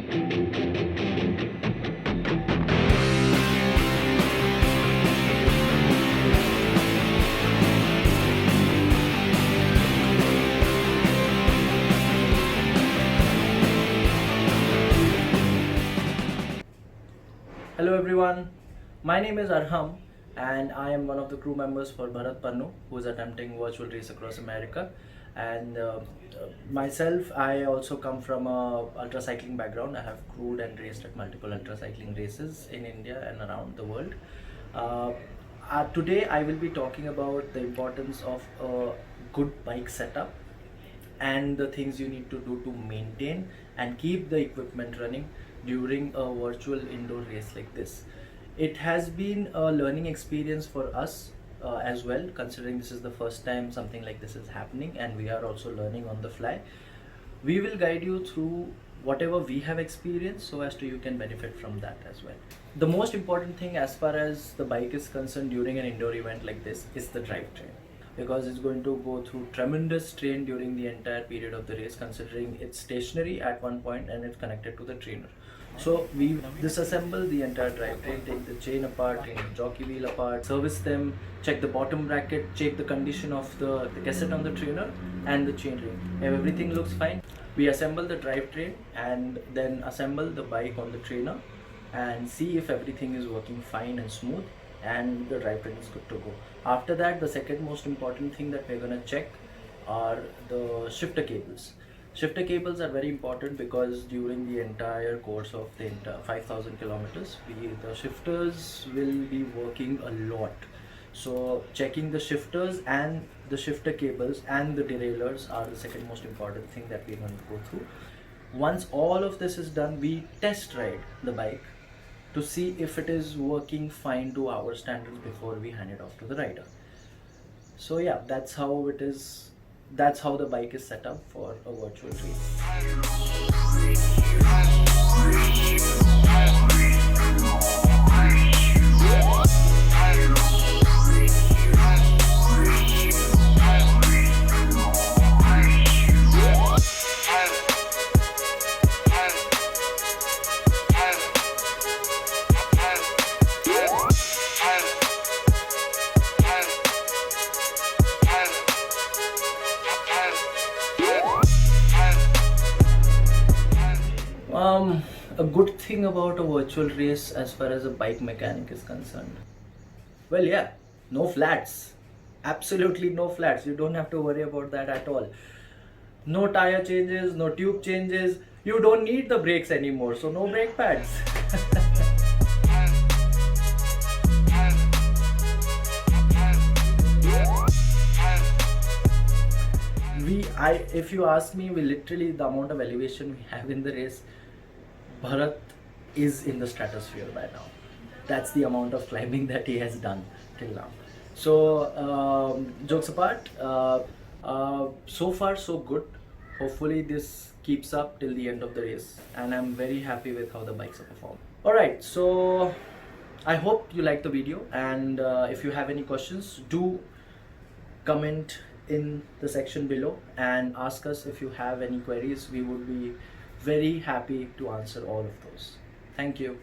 Hello everyone, my name is Arham and I am one of the crew members for Pannu, who is attempting virtual race across America. And myself, I also come from a ultra cycling background. I have crewed and raced at multiple ultra cycling races in India and around the world. Uh, Today I will be talking about the importance of a good bike setup and the things you need to do to maintain and keep the equipment running during a virtual indoor race like this. It has been a learning experience for us as well, considering this is the first time something like this is happening and we are also learning on the fly. We will guide you through whatever we have experienced so as to you can benefit from that as well. The most important thing as far as the bike is concerned during an indoor event like this is the drivetrain, because it's going to go through tremendous strain during the entire period of the race, considering it's stationary at one point and it's connected to the trainer. So we disassemble the entire drivetrain, take the chain apart, take the jockey wheel apart, service them, check the bottom bracket, check the condition of the cassette on the trainer and the chain ring. If everything looks fine, we assemble the drivetrain and then assemble the bike on the trainer and see if everything is working fine and smooth and the drivetrain is good to go. After that, the second most important thing that we're going to check are the shifter cables. Shifter cables are very important because during the entire course of the 5,000 kilometers, the shifters will be working a lot. So checking the shifters and the shifter cables and the derailleurs are the second most important thing that we're going to go through. Once all of this is done, we test ride the bike to see if it is working fine to our standards before we hand it off to the rider. So yeah, that's how it is. That's how the bike is set up for a virtual race. A good thing about a virtual race as far as a bike mechanic is concerned. Well, yeah, no flats. Absolutely no flats. You don't have to worry about that at all. No tire changes, no tube changes. You don't need the brakes anymore, so no brake pads. If you ask me, we literally, the amount of elevation we have in the race, Bharat is in the stratosphere by now. That's the amount of climbing that he has done till now. So jokes apart, so far so good. Hopefully this keeps up till the end of the race and I'm very happy with how the bikes are performing. Alright, so I hope you liked the video, and if you have any questions, do comment in the section below and ask us if you have any queries. We would be very happy to answer all of those. Thank you.